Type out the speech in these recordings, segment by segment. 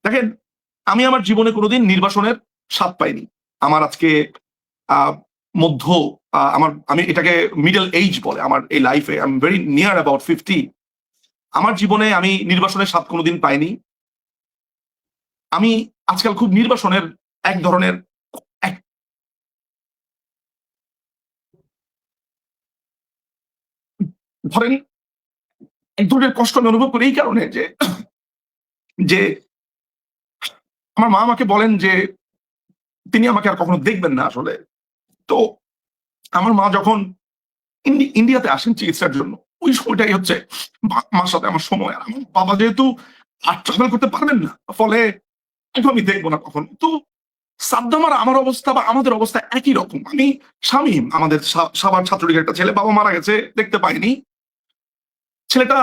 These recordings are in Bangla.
দেখেন, আমি আমার জীবনে কোনোদিন নির্বাসনের স্বাদ পাইনি। আমার আজকে আহ, মধ্য আমি এটাকে মিডল এইজ বলে আমার এই লাইফে। I am very near about 50। আমার জীবনে আমি নির্বাসনের স্বাদ কোনোদিন পাইনি। আমি আজকাল খুব নির্বাসনের এক ধরনের এক ধরেন এক ধরনের কষ্ট আমি অনুভব করি এই কারণে যে যে আমার মা আমাকে বলেন যে তিনি আমাকে আর কখনো দেখবেন না আসলে। তো আমার মা যখন ইন্ডিয়াতে আসেন চিকিৎসার জন্য, ওই সময়টাই হচ্ছে মার সাথে আমার সময়। আর আমার বাবা যেহেতু আর ট্রাভেল করতে পারবেন না, ফলে এখন আমি দেখবো না কখন। তো সাদ্দাম আর আমার অবস্থা বা আমাদের অবস্থা একই রকম। আমি শামীম, আমাদের সাভার ছাত্রলীগের একটা ছেলে, বাবা মারা গেছে, দেখতে পাইনি। ছেলেটা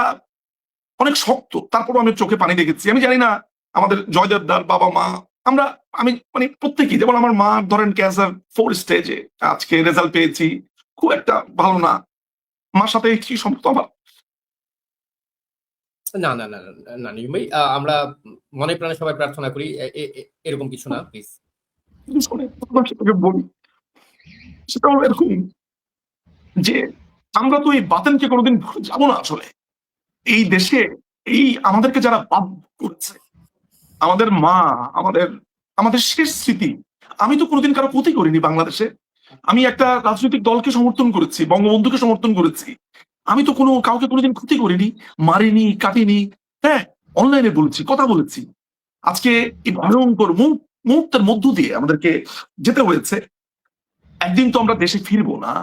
অনেক শক্ত, তারপরও আমি চোখে পানি দেখেছি। আমি জানি না আমাদের জয়দেবদার বাবা মা, আমরা আমি মানে প্রত্যেকেই, যেমন আমার মা ধরেন ক্যান্সার 4 স্টেজে, আজকে রেজাল্ট পেয়েছি, খুব একটা ভালো না। মার সাথে কি সম্পর্ক আমার? না না না না, না নিয়ম ভাই, আমরা মনে প্রাণে সবাই প্রার্থনা করি এরকম কিছু না, প্লিজ। সেটাকে বলি, সেটা হলো এরকম যে আমরা তো এই বাতেনকে কোনোদিন ভুলে যাবো না আসলে। এই দেশে এই আমাদেরকে যারা বাদ করছে, আমাদের মা, আমাদের আমাদের শেষ স্মৃতি। আমি তো কোনোদিন কারো ক্ষতি করিনি বাংলাদেশে। আমি একটা রাজনৈতিক দলকে সমর্থন করেছি, বঙ্গবন্ধুকে সমর্থন করেছি। আমি তো কোনো কাউকে কোনোদিন ক্ষতি করিনি, মারিনি, কাটিনি। হ্যাঁ, অনলাইনে বলেছি, কথা বলেছি। আজকে এই ভয়ঙ্কর মুহূর্তের মধ্য দিয়ে আমাদেরকে যেতে হয়েছে। একদিন তো আমরা দেশে ফিরবো না।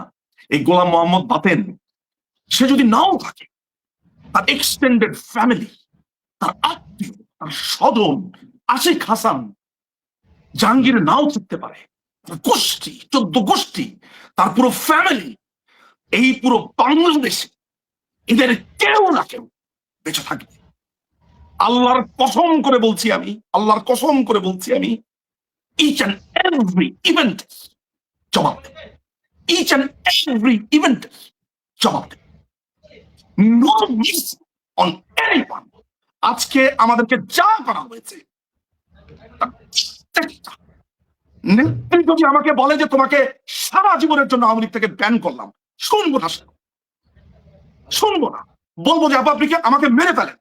এই গোলাম মোহাম্মদ বাতেন, সে যদি নাও থাকে, তার এক্সটেন্ডেড ফ্যামিলি, তার আত্মীয়, তার স্বজন, আশিক হাসান, জাহাঙ্গীর নাও থাকতে পারে, গোষ্ঠী, 14 গোষ্ঠী, তার পুরো ফ্যামিলি, এই পুরো বাংলাদেশে এদের কেউ না কেউ বেঁচে থাকবে। আল্লাহর কসম করে বলছি আমি, আল্লাহর কসম করে বলছি আমি, ইচ অ্যান্ড এভরি ইভেন্ট জবাব দেবে। ইচ অ্যান্ড এভরি ইভেন্ট জবাব দেবে। No miss on anyone. আজকে আমাদেরকে যা করা হয়েছে, নেত্রী যদি আমাকে বলে যে তোমাকে সারা জীবনের জন্য আওয়ামী লীগ থেকে ব্যান করলাম, শুনবো না, শুনবো না। বলবো যে আপনি আমাকে মেরে ফেলেন,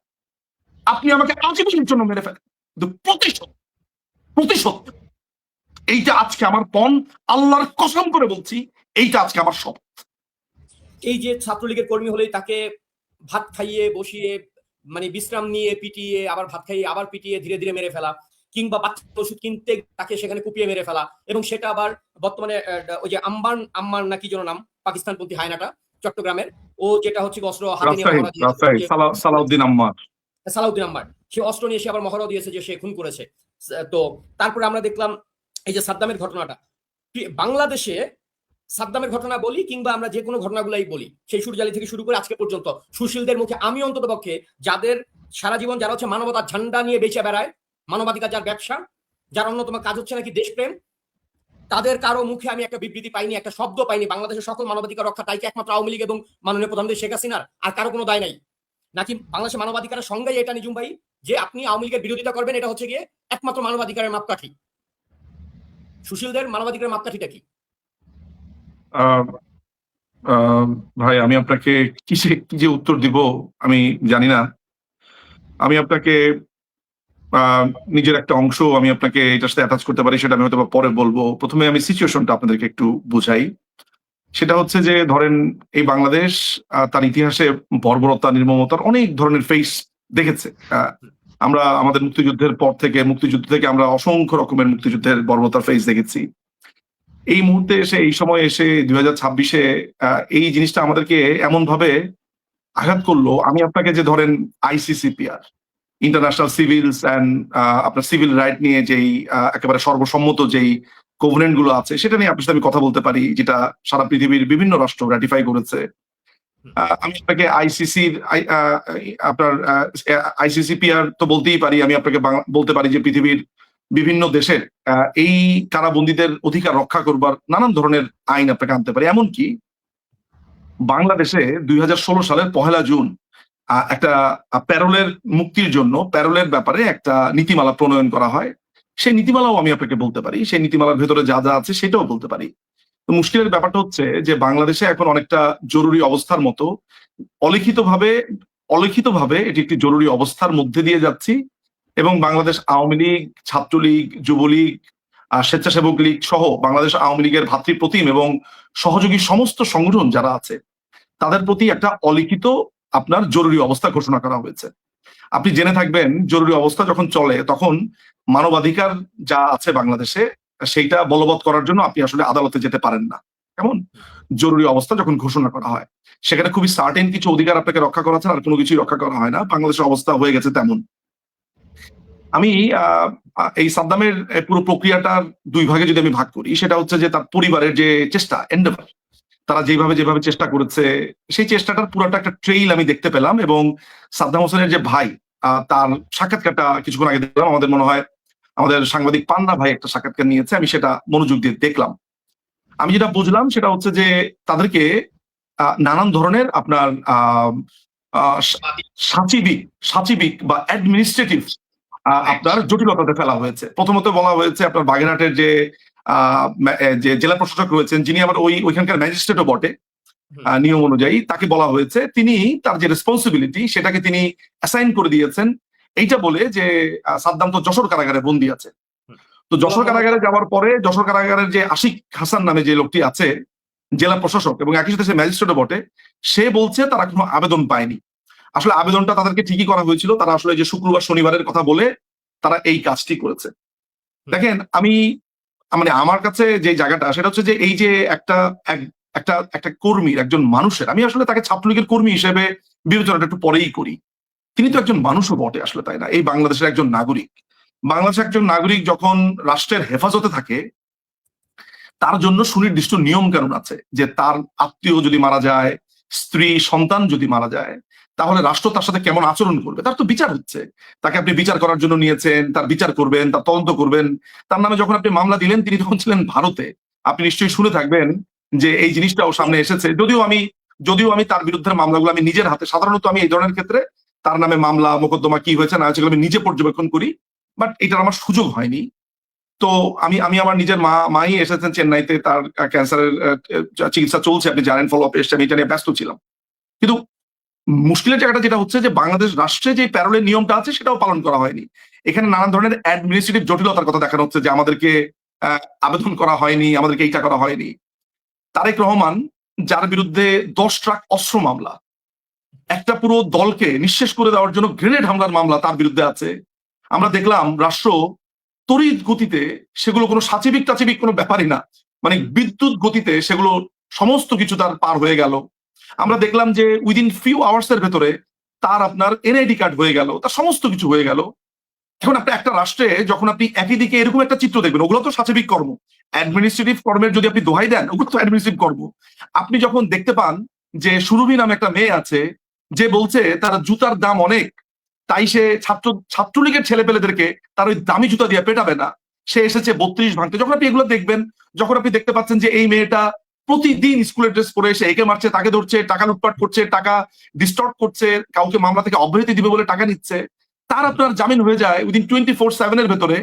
আপনি আমাকে আজীবনের জন্য মেরে ফেলেন, কিন্তু প্রতিশোধ, প্রতিশোধ এইটা আজকে আমার পণ। আল্লাহর কসম করে বলছি, এইটা আজকে আমার শপথ। এই যে ছাত্রলীগের কর্মী হলেই তাকে ভাত খাইয়ে বসিয়ে, মানে বিশ্রাম নিয়ে পিটিয়ে, আবার ভাত খাইয়ে আবার পিটিয়ে ধীরে ধীরে মেরে ফেলা, কিংবা বাচ্চার ওষুধ কিনতে তাকে সেখানে কুপিয়ে মেরে ফেলা, এবং সেটা আবার বর্তমানে ওই যে আম্মার নাকি যেন নাম, পাকিস্তানপন্থী হায়নাটা চট্টগ্রামের, ও যেটা হচ্ছে অস্ত্র হাতে নিয়ে সালাউদ্দিন আম্মার, সালাউদ্দিন আম্মার, সে অস্ত্র নিয়ে সে আবার মহড়াও দিয়েছে যে সে খুন করেছে। তো তারপরে আমরা দেখলাম এই যে সাদ্দামের ঘটনাটা। বাংলাদেশে সাদ্দামের ঘটনা বলি কিংবা আমরা যে কোনো ঘটনাগুলাই বলি, সেই সুরজালি থেকে শুরু করে আজকে পর্যন্ত সুশীলদের মুখে আমি অন্তত পক্ষে, যাদের সারা জীবন যারা হচ্ছে মানবতার ঝান্ডা নিয়ে বেঁচে বেড়ায়, মানবাধিকার যার ব্যবসা, যার অন্যতম কাজ হচ্ছে নাকি দেশপ্রেম, তাদের কারো মুখে আমি একটা বিবৃতি পাইনি, একটা শব্দ পাইনি বাংলাদেশের সকল মানবাধিকার রক্ষা দায়ী একমাত্র আওয়ামী লীগ এবং মাননীয় প্রধানমন্ত্রী শেখ হাসিনার, আর কারো কোনো দায় নাই। নাকি বাংলাদেশের মানবাধিকারের সংজ্ঞাই এটা নিজুম ভাই, যে আপনি আওয়ামী লীগের বিরোধিতা করবেন, এটা হচ্ছে গিয়ে একমাত্র মানবাধিকারের মাপকাঠি। সুশীলদের মানবাধিকারের মাপকাঠিটা কি? ভাই, আমি আপনাকে কি যে উত্তর দিব আমি জানি না। আমি আপনাকে নিজের একটা অংশ আমি আপনাকে এটার সাথে অ্যাটাচ করতে পারি, সেটা আমি হয়তো পরে বলবো। প্রথমে আমি সিচুয়েশনটা আপনাদেরকে একটু বুঝাই। সেটা হচ্ছে যে ধরেন এই বাংলাদেশ তার ইতিহাসে বর্বরতা, নির্মমতার অনেক ধরনের ফেস দেখেছে। আমরা আমাদের মুক্তিযুদ্ধের পর থেকে, মুক্তিযুদ্ধ থেকে আমরা অসংখ্য রকমের মুক্তিযুদ্ধের বর্বরতার ফেস দেখেছি। এই মুহূর্তে এসে, এই সময় এসে 2026-এ এই জিনিসটা আমাদেরকে এমন ভাবে আঘাত করলো। আমি আপনাকে যে ধরেন আইসিসিপিআর, ইন্টারন্যাশনাল সিভিলস অ্যান্ড আপনার সিভিল রাইট নিয়ে যেই একেবারে সর্বসম্মত যেই কোভেনেন্ট গুলো আছে, সেটা নিয়ে আপনার সাথে আমি কথা বলতে পারি, যেটা সারা পৃথিবীর বিভিন্ন রাষ্ট্র রাটিফাই করেছে। আমি আপনাকে আপনার আইসিসিপিআর তো বলতেই পারি। আমি আপনাকে বলতে পারি যে পৃথিবীর বিভিন্ন দেশের এই কারাবন্দীদের অধিকার রক্ষা করবার নানান ধরনের আইন আপনাকে আনতে পারি। এমনকি বাংলাদেশে 2016 সালের 1 জুন একটা প্যারোলের মুক্তির জন্য প্যারোলের ব্যাপারে একটা নীতিমালা প্রণয়ন করা হয়। সেই নীতিমালাও আমি আপনাকে বলতে পারি, সেই নীতিমালার ভেতরে যা যা আছে সেটাও বলতে পারি। তো মুশকিলের ব্যাপারটা হচ্ছে যে বাংলাদেশে এখন অনেকটা জরুরি অবস্থার মতো অলিখিতভাবে অলিখিতভাবে এটি একটি জরুরি অবস্থার মধ্যে দিয়ে যাচ্ছি, এবং বাংলাদেশ আওয়ামী লীগ, ছাত্রলীগ, যুবলীগ, স্বেচ্ছাসেবক লীগ সহ বাংলাদেশ আওয়ামী লীগের ভাতৃপ্রতিম এবং সহযোগী সমস্ত সংগঠন যারা আছে তাদের প্রতি একটা অলিখিত আপনার জরুরি অবস্থা ঘোষণা করা হয়েছে। আপনি জেনে থাকবেন জরুরি অবস্থা যখন চলে তখন মানবাধিকার যা আছে বাংলাদেশে সেইটা বলবৎ করার জন্য আপনি আসলে আদালতে যেতে পারেন না। কেমন জরুরি অবস্থা যখন ঘোষণা করা হয় সেখানে খুবই সার্টেন কিছু অধিকার আপনাকে রক্ষা করা ছাড়া আর কোনো কিছুই রক্ষা করা হয় না। বাংলাদেশের অবস্থা হয়ে গেছে তেমন। আমি এই সাদ্দামের পুরো প্রক্রিয়াটার দুই ভাগে যদি আমি ভাগ করি, সেটা হচ্ছে যে তার পরিবারের যে চেষ্টা, এন্ডেভার, তারা যেভাবে চেষ্টা করেছে সেই চেষ্টাটার পুরোটা একটা ট্রেইল আমি দেখতে পেলাম। এবং সাদ্দাম হোসেনের যে ভাই, তার সাক্ষাৎকারটা কিছুক্ষণ আগে দেখলাম, আমাদের মনে হয় আমাদের সাংবাদিক পান্না ভাই একটা সাক্ষাৎকার নিয়েছে, আমি সেটা মনোযোগ দিয়ে দেখলাম। আমি যেটা বুঝলাম সেটা হচ্ছে যে তাদেরকে নানান ধরনের আপনার সাচিবিক বা অ্যাডমিনিস্ট্রেটিভ আপনার জটিলতাতে ফেলা হয়েছে। প্রথমত বলা হয়েছে আপনার বাগেরহাটের যে জেলা প্রশাসক রয়েছেন, যিনি আবার ওইখানকার ম্যাজিস্ট্রেটও বটে নিয়ম অনুযায়ী, তাকে বলা হয়েছে তিনি তার যে রেসপন্সিবিলিটি সেটাকে তিনি অ্যাসাইন করে দিয়েছেন এইটা বলে যে সাদ্দাম তো যশোর কারাগারে বন্দী আছে। তো যশোর কারাগারে যাওয়ার পরে যশোর কারাগারের যে আশিক হাসান নামে যে লোকটি আছে জেলা প্রশাসক এবং একই সাথে সে ম্যাজিস্ট্রেটও বটে, সে বলছে তারা কোনো আবেদন পায়নি। আসলে আবেদনটা তাদেরকে ঠিকই করা হয়েছিল, তারা আসলে যে শুক্রবার শনিবারের কথা বলে তারা এই কাজটি করেছে। দেখেন, আমি মানে আমার কাছে যে জায়গাটা সেটা হচ্ছে যে এই যে একটা একটা একটা কর্মীর, একজন মানুষের, আমি আসলে তাকে ছাত্রলীগের কর্মী হিসেবে বিবেচনাটা একটু পরেই করি। তিনি তো একজন মানুষও বটে আসলে, তাই না? এই বাংলাদেশের একজন নাগরিক। বাংলাদেশের একজন নাগরিক যখন রাষ্ট্রের হেফাজতে থাকে তার জন্য সুনির্দিষ্ট নিয়ম কানুন আছে যে তার আত্মীয় যদি মারা যায়, স্ত্রী সন্তান যদি মারা যায়, তাহলে রাষ্ট্র তার সাথে কেমন আচরণ করবে। তার তো বিচার হচ্ছে, তাকে আপনি বিচার করার জন্য নিয়েছেন, তার বিচার করবেন, তার তদন্ত করবেন। তার নামে যখন আপনি মামলা দিলেন তিনি তখন ছিলেন ভারতে। আপনি নিশ্চয়ই শুনে থাকবেন যে এই জিনিসটাও সামনে এসেছে। যদিও আমি তার বিরুদ্ধে মামলাগুলো আমি নিজের হাতে, সাধারণত আমি এই ধরনের ক্ষেত্রে তার নামে মামলা মোকদ্দমা কি হয়েছে না হয়েছে আমি নিজে পর্যবেক্ষণ করি, বাট এটার আমার সুযোগ হয়নি। তো আমি আমার নিজের মাই এসেছেন চেন্নাইতে, তার ক্যান্সারের চিকিৎসা চলছে, আপনি জানেন, ফলো আপ এসছে, আমি এটা নিয়ে ব্যস্ত ছিলাম। কিন্তু মুশকিলের জায়গাটা যেটা হচ্ছে যে বাংলাদেশ রাষ্ট্রে যে প্যারোলের নিয়মটা আছে সেটাও পালন করা হয়নি। এখানে নানান ধরনের অ্যাডমিনিস্ট্রেটিভ জটিলতার কথা দেখানো হচ্ছে যে আমাদেরকে আবেদন করা হয়নি, আমাদেরকে এইটা করা হয়নি। তারেক রহমান, যার বিরুদ্ধে 10 ট্রাক অস্ত্র মামলা, একটা পুরো দলকে নিঃশেষ করে দেওয়ার জন্য গ্রেনেড হামলার মামলা তার বিরুদ্ধে আছে। আমরা দেখলাম রাষ্ট্র তড়িৎ গতিতে, সেগুলো কোনো সাচিবিক টাচিবিক কোনো ব্যাপারই না, মানে বিদ্যুৎ গতিতে সেগুলো সমস্ত কিছু তার পার হয়ে গেল। আমরা দেখলাম যে উইদিন ফিউ আওয়ার্স এর ভেতরে তার আপনার এনআইডি কার্ড হয়ে গেল, তার সমস্ত কিছু হয়ে গেল। এখন আপনি একটা রাষ্ট্রে যখন আপনি একই দিকে এরকম একটা চিত্র দেখবেন, ওগুলো তো সাচিবিক কর্ম, অ্যাডমিনিস্ট্রেটিভ কর্মের যদি আপনি দোহাই দেন ওগুলো তো অ্যাডমিনিস্ট্রেটিভ কর্ম। আপনি যখন দেখতে পান যে সুরভি নামে একটা মেয়ে আছে যে বলছে তার জুতার দাম অনেক, তাই সে ছাত্রলীগের ছেলেপেলেদেরকে তার ওই দামি জুতা দিয়ে পেটাবে না, সে এসেছে 32 ভাঙতে। যখন আপনি এগুলো দেখবেন, যখন আপনি দেখতে পাচ্ছেন যে এই মেয়েটা প্রতিদিন স্কুলের ড্রেস পরে এসে একে মারছে, তাকে ধরছে, টাকা লুটপাট করছে, টাকা ডিস্টর্ট করছে, কাউকে মামলা থেকে অব্যাহতি দিবে বলে টাকা নিচ্ছে, তার আপনার জামিন হয়ে যায় উইদিন 24/7 এর ভেতরে।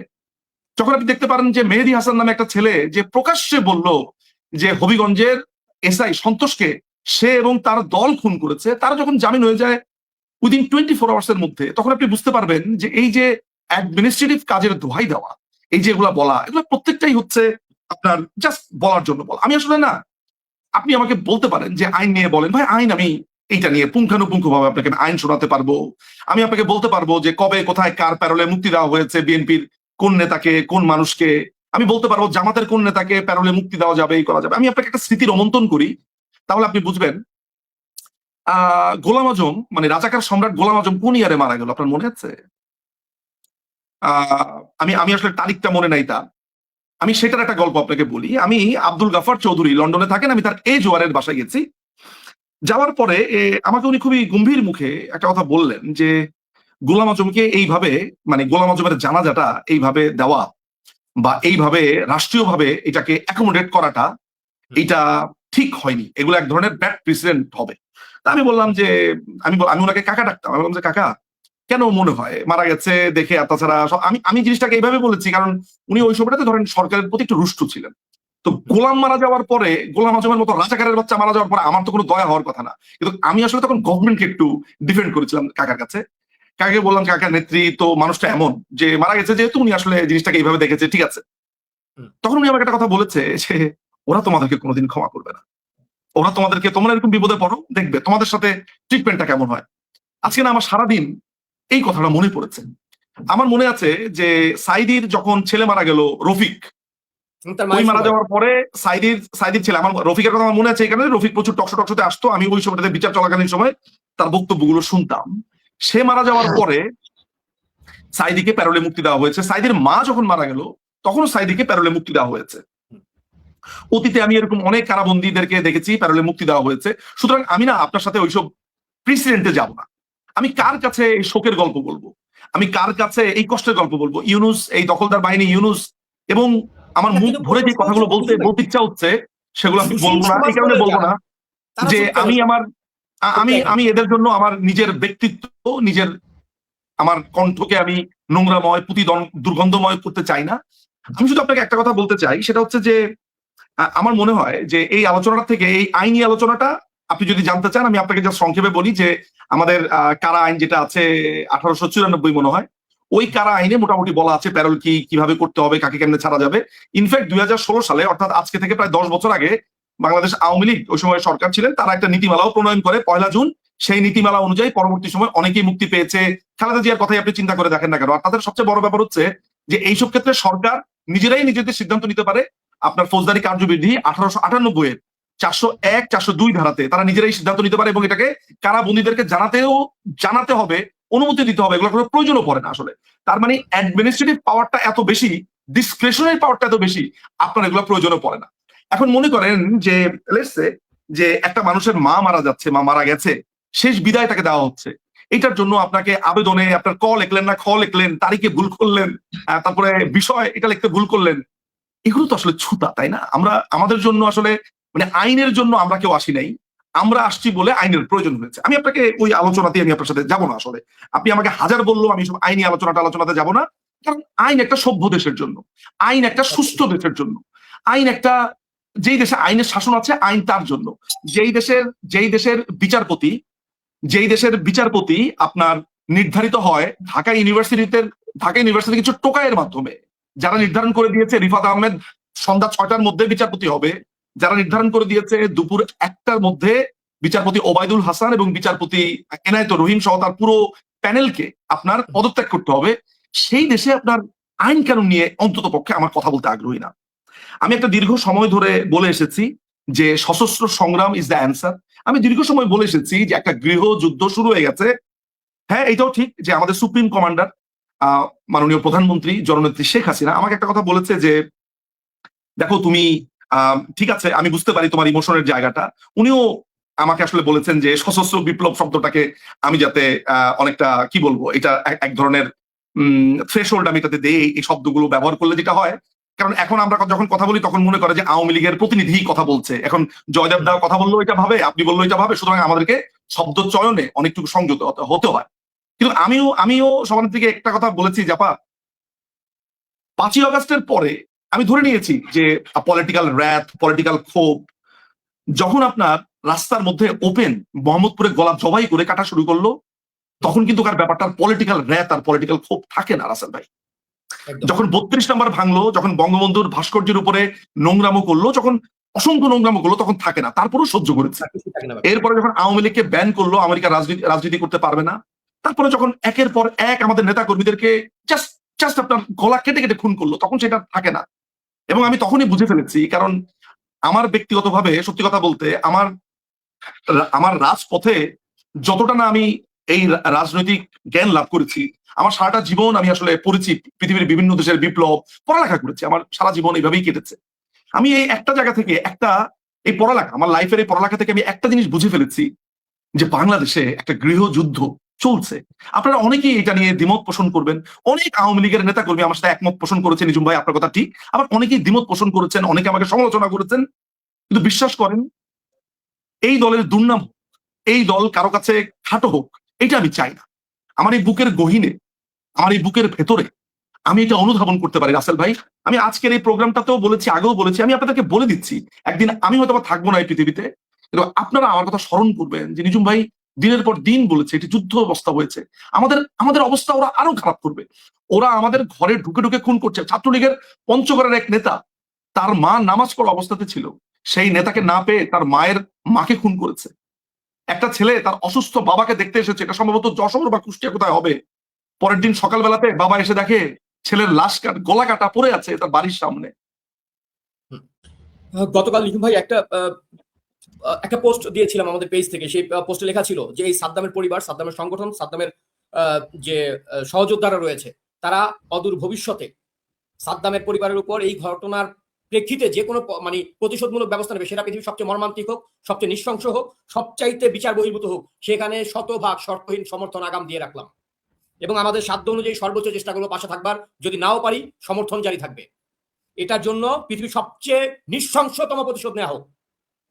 যখন আপনি দেখতে পারেন যে মেহেদী হাসান নামে একটা ছেলে যে প্রকাশ্যে বলল যে হবিগঞ্জের এসআই সন্তোষকে সে এবং তার দল খুন করেছে, তারা যখন জামিন হয়ে যায় উইদিন 24 আওয়ার্স এর মধ্যে, তখন আপনি বুঝতে পারবেন যে এই যে অ্যাডমিনিস্ট্রেটিভ কাজের দোহাই দেওয়া, এই যে এগুলা বলা, এগুলো প্রত্যেকটাই হচ্ছে আপনার জাস্ট বলার জন্য বলা। আমি আসলে না, আপনি আমাকে বলতে পারেন যে আইন নিয়ে বলেন, ভাই আইন আমি এইটা নিয়ে পুঙ্খানুপুঙ্খ ভাবে আপনাকে আইন শোনাতে পারবো। আমি আপনাকে বলতে পারবো যে কবে কোথায় কার প্যারোলে মুক্তি দেওয়া হয়েছে, বিএনপির কোন নেতাকে, কোন মানুষকে। আমি বলতে পারবো জামাতের কোন নেতাকে প্যারোলে মুক্তি দেওয়া যাবে, এই করা যাবে। আমি আপনাকে একটা স্মৃতির রোমন্থন করি, তাহলে আপনি বুঝবেন। গোলাম আজম, মানে রাজাকার সম্রাট গোলাম আজম কোন ইয়ারে মারা গেল আপনার মনে আছে? আমি আসলে তারিখটা মনে নাই তার। আমি সেটার একটা গল্প আপনাকে বলি। আমি আব্দুল গাফার চৌধুরী লন্ডনে থাকেন, আমি তার জোয়ারের বাসায় গেছি। যাওয়ার পরে আমাকে উনি খুবই গম্ভীর মুখে একটা কথা বললেন যে গোলাম আজমকে এইভাবে, মানে গোলাম আজমের জানাজাটা এইভাবে দেওয়া বা এইভাবে রাষ্ট্রীয়ভাবে এটাকে অ্যাকোমোডেট করাটা, এটা ঠিক হয়নি, এগুলো এক ধরনের ব্যাড প্রেসিডেন্ট হবে। তা আমি বললাম যে আমি ওনাকে কাকা ডাকতাম। আমি বললাম যে কাকা কেন মনে হয় মারা গেছে দেখে, আর তাছাড়া আমি জিনিসটাকে এইভাবে বলেছি কারণ উনি ওই সময়টাতে ধরেন সরকারের প্রতি একটু রুষ্ট ছিলেন। তো গোলাম মারা যাওয়ার পরে, গোলাম আজমের মতো রাজাকারের বাচ্চা মারা যাওয়ার পরে আমার তো কোনো দয়া হওয়ার কথা না, কিন্তু আমি আসলে তখন গভর্নমেন্টকে একটু ডিফেন্ড করেছিলাম কাকার কাছে। কাকাকে বললাম কাকার নেত্রী তো মানুষটা এমন যে মারা গেছে যেহেতু উনি আসলে জিনিসটাকে এইভাবে দেখেছে, ঠিক আছে। তখন উনি আমাকে একটা কথা বলেছে যে ওরা তোমাদেরকে কোনোদিন ক্ষমা করবে না, ওরা তোমাদেরকে, তোমরা এরকম বিপদে পড়ো দেখবে তোমাদের সাথে ট্রিটমেন্টটা কেমন হয়। আজকে না আমার সারাদিন এই কথাটা মনে পড়েছে। আমার মনে আছে যে সাইদির যখন ছেলে মারা গেল রফিক, তার ওই মায়ের মারা সময়। যাওয়ার পরে সাইদির ছেলে, আমার রফিকের কথা আমার মনে আছে এখানে, রফিক প্রচুর টকশোতে আসতো, আমি ওই সময়টাতে বিচার চলাকালীন সময় তার বক্তব্যগুলো শুনতাম। সে মারা যাওয়ার পরে সাইদিকে প্যারোলে মুক্তি দেওয়া হয়েছে। সাইদির মা যখন মারা গেল তখনও সাইদিকে প্যারোলে মুক্তি দেওয়া হয়েছে। অতীতে আমি এরকম অনেক কারাবন্দীদেরকে দেখেছি প্যারোলে মুক্তি দেওয়া হয়েছে। সুতরাং আমি না আপনার সাথে ওইসব প্রিসিডেন্টে যাব না। আমি কার কাছে এই শোকের গল্প বলবো, আমি কার কাছে এই কষ্টের গল্প বলবো? ইউনুস, এই দখলদার বাহিনী ইউনুস, এবং আমার না, মুখ কিন্তু ভরে যে প্রশ্ন কথাগুলো হচ্ছে বলতে ইচ্ছা হচ্ছে সেগুলো আমি সুশীল বলবো না। সমাজ এই কারণে দলের বলবো যারা, না তারা যে চুপ কেন? আমি আমি চুপ কেন? আমি এদের জন্য আমার নিজের ব্যক্তিত্ব, নিজের আমার কণ্ঠকে আমি নোংরাময় দুর্গন্ধময় করতে চাই না। আমি শুধু আপনাকে একটা কথা বলতে চাই, সেটা হচ্ছে যে আমার মনে হয় যে এই আলোচনাটা থেকে, এই আইনি আলোচনাটা আপনি যদি জানতে চান, আমি আপনাকে জাস্ট সংক্ষেপে বলি যে আমাদের কারা আইন যেটা আছে 1894 মনে হয়, ওই কারা আইনে মোটামুটি বলা আছে প্যারোল কিভাবে করতে হবে, কাকে কেমনে ছাড়া যাবে। ইনফ্যাক্ট 2016 সালে, অর্থাৎ আজকে থেকে প্রায় 10 বছর আগে, বাংলাদেশ আওয়ামী লীগ ওই সময় সরকার ছিলেন, তারা একটা নীতিমালাও প্রণয়ন করে 1 জুন। সেই নীতিমালা অনুযায়ী পরবর্তী সময় অনেকেই মুক্তি পেয়েছে। খালেদা জিয়ার কথাই আপনি চিন্তা করে দেখেন না কেন। আর তাদের সবচেয়ে বড় ব্যাপার হচ্ছে যে এইসব ক্ষেত্রে সরকার নিজেরাই নিজেদের সিদ্ধান্ত নিতে পারে। আপনার ফৌজদারি কার্যবিধি 1898 এর 401, 402 ধারাতে তারা নিজেরাই সিদ্ধান্ত নিতে পারে, এবং এটাকে কারাবন্দীদেরকে জানাতে হবে, অনুমতি দিতে হবে, এগুলো কোনো প্রয়োজনও পড়ে না আসলে। তার মানে অ্যাডমিনিস্ট্রেটিভ পাওয়ারটা এত বেশি, ডিসক্রিশনারি পাওয়ারটা এত বেশি, আপনার এগুলো প্রয়োজনও পড়ে না। এখন মনে করেন যে লেটস সে যে একটা মানুষের মা মারা যাচ্ছে, মা মারা গেছে, শেষ বিদায় তাকে দেওয়া হচ্ছে। এটার জন্য আপনাকে আবেদনে আপনার ক লিখলেন না খ লিখলেন, তারিখে ভুল করলেন, তারপরে বিষয় এটা লিখতে ভুল করলেন, এগুলো তো আসলে ছুতা, তাই না? আমরা আমাদের জন্য আসলে মানে আইনের জন্য আমরা কেউ আসি নাই, আমরা আসছি বলে আইনের প্রয়োজন হয়েছে। আমি আপনাকে ওই আলোচনাতে আমি আপনার সাথে যাবো না আসলে। আপনি আমাকে হাজার বললো আমি সব আইনি আলোচনাতে যাবো না, কারণ আইন একটা সভ্য দেশের জন্য, আইন একটা সুস্থ দেশের জন্য, আইন একটা, যেই দেশে আইনের শাসন আছে আইন তার জন্য। যেই দেশের বিচারপতি আপনার নির্ধারিত হয় ঢাকা ইউনিভার্সিটি কিছু টোকাইয়ের মাধ্যমে, যারা নির্ধারণ করে দিয়েছে রিফাত আহমেদ সন্ধ্যা 6টার মধ্যে বিচারপতি হবে, যারা নির্ধারণ করে দিয়েছে দুপুর 1টার মধ্যে বিচারপতি ওবায়দুল হাসান এবং বিচারপতি এনায়েতুর রহিম সহ তার পুরো প্যানেলকে আপনার পদত্যাগ করতে হবে, সেই দেশে আপনার আইন কানুন নিয়ে অন্তত পক্ষে আমার কথা বলতে আগ্রহী না। আমি একটা দীর্ঘ সময় ধরে বলে এসেছি যে সশস্ত্র সংগ্রাম ইজ দ্য অ্যান্সার। আমি দীর্ঘ সময় বলে এসেছি যে একটা গৃহযুদ্ধ শুরু হয়ে গেছে। হ্যাঁ, এটাও ঠিক যে আমাদের সুপ্রিম কমান্ডার মাননীয় প্রধানমন্ত্রী জননেত্রী শেখ হাসিনা আমাকে একটা কথা বলেছে যে দেখো তুমি ঠিক আছে, আমি বুঝতে পারি তোমার ইমোশনের জায়গাটা। উনিও আমাকে আসলে বলেছেন যে সশস্ত্র বিপ্লব শব্দটাকে আমি যাতে অনেকটা কি বলবো, এটা এক ধরনের থ্রেশহোল্ড আমি তাতে দেই, এই শব্দগুলো ব্যবহার করলে যেটা হয়, কারণ এখন আমরা যখন কথা বলি তখন মনে করে যে আওয়ামী লীগের প্রতিনিধি কথা বলছে। এখন জয়দেব দা কথা বললো এটা ভাবে, আপনি বললো এটা ভাবে, সুতরাং আমাদেরকে শব্দ চয়নে অনেকটুকু সংযত হতে হয়। কিন্তু আমিও সবার থেকে একটা কথা বলেছি, জাপা 5ই আগস্টের পরে আমি ধরে নিয়েছি যে পলিটিক্যাল র্যাথ, পলিটিক্যাল ক্ষোভ যখন আপনার রাস্তার মধ্যে ওপেন মোহাম্মদপুরে গলা জবাই করে কাটা শুরু করলো, তখন কিন্তু কার ব্যাপারটার পলিটিক্যাল র্যাথ আর পলিটিক্যাল ক্ষোভ থাকে না রাসেল ভাই। যখন 32 নম্বর ভাঙলো, যখন বঙ্গবন্ধুর ভাস্কর্যের উপরে নোংরামো করলো, যখন অসংখ্য নোংরামো করলো, তখন থাকে না, তারপরেও সহ্য করেছে। এরপরে যখন আওয়ামী লীগকে ব্যান করলো, আমেরিকা রাজনীতি করতে পারবে না, তারপরে যখন একের পর এক আমাদের নেতা কর্মীদেরকে জাস্ট আপনার গলা কেটে কেটে খুন করলো, তখন সেটা থাকে না। এবং আমি তখনই বুঝে ফেলেছি, কারণ আমার ব্যক্তিগতভাবে সত্যি কথা বলতে আমার রাজপথে যতটা না আমি এই রাজনৈতিক জ্ঞান লাভ করেছি, আমার সারাটা জীবন আমি আসলে পড়েছি পৃথিবীর বিভিন্ন দেশের বিপ্লব, পড়ালেখা করেছি, আমার সারা জীবন এইভাবেই কেটেছে। আমি এই একটা জায়গা থেকে এই পড়ালেখা, আমার লাইফের এই পড়ালেখা থেকে আমি একটা জিনিস বুঝে ফেলেছি, যে বাংলাদেশে একটা গৃহযুদ্ধ চলছে। আপনারা অনেকেই এটা নিয়ে দ্বিমত পোষণ করবেন, অনেক আওয়ামী লীগের নেতা কর্মী আমার সাথে একমত পোষণ করেছেন, নিজুম ভাই আপনার কথা ঠিক, আবার অনেকেই দ্বিমত পোষণ করেছেন, অনেকে আমাকে সমালোচনা করেছেন, কিন্তু বিশ্বাস করেন এই দলের দুর্নাম এই দল কারো কাছে খাটো হোক, এটা আমি চাই না। আমার এই বুকের গহীনে, আমার এই বুকের ভেতরে আমি এটা অনুধাবন করতে পারি রাসেল ভাই। আমি আজকের এই প্রোগ্রামটাতেও বলেছি, আগেও বলেছি, আমি আপনাদেরকে বলে দিচ্ছি, একদিন আমি হয়তো থাকবো না এই পৃথিবীতে, কিন্তু আপনারা আমার কথা স্মরণ করবেন যে নিঝুম ভাই দিনের পর দিন বলেছে এটি যুদ্ধ অবস্থা হয়েছে, আমাদের আমাদের অবস্থা ওরা আরো খারাপ করবে। ওরা আমাদের ঘরে ঢুকে ঢুকে খুন করছে। ছাত্রলীগের পঞ্চগড়ের এক নেতা, তার মা নামাজ পড়া অবস্থাতে ছিল, সেই নেতাকে না পেয়ে তার মায়ের মাকে খুন করেছে। একটা ছেলে তার অসুস্থ বাবাকে দেখতে এসেছে, এটা সম্ভবত যশোর বা কুষ্টিয়া কোথায় হবে। পরের দিন সকালবেলাতে বাবা এসে দেখে ছেলের লাশ গলা কাটা পড়ে আছে তার বাড়ির সামনে। গতকাল লিখুন ভাই একটা পোস্ট দিয়েছিলাম আমাদের পেজ থেকে। সেই পোস্টে লেখা ছিল যে এই সাদ্দামের পরিবার, সাদ্দামের সংগঠন, সাদ্দামের যে সহযোদ্ধারা রয়েছে, তারা অদূর ভবিষ্যতে সাদ্দামের পরিবারের উপর এই ঘটনার প্রেক্ষিতে যে কোনো মানে প্রতিশোধমূলক ব্যবস্থা নেবে, সেটা পৃথিবীর সবচেয়ে মর্মান্তিক হোক, সবচেয়ে নৃশংস হোক, সবচাইতে বিচার বহির্ভূত হোক, সেখানে শতভাগ শর্তহীন সমর্থন আগাম দিয়ে রাখলাম। এবং আমাদের সাধ্য অনুযায়ী সর্বোচ্চ চেষ্টাগুলো পাশে থাকবার, যদি নাও পারি সমর্থন জারি থাকবে। এটার জন্য পৃথিবীর সবচেয়ে নৃশংসতম প্রতিশোধ নেওয়া হোক,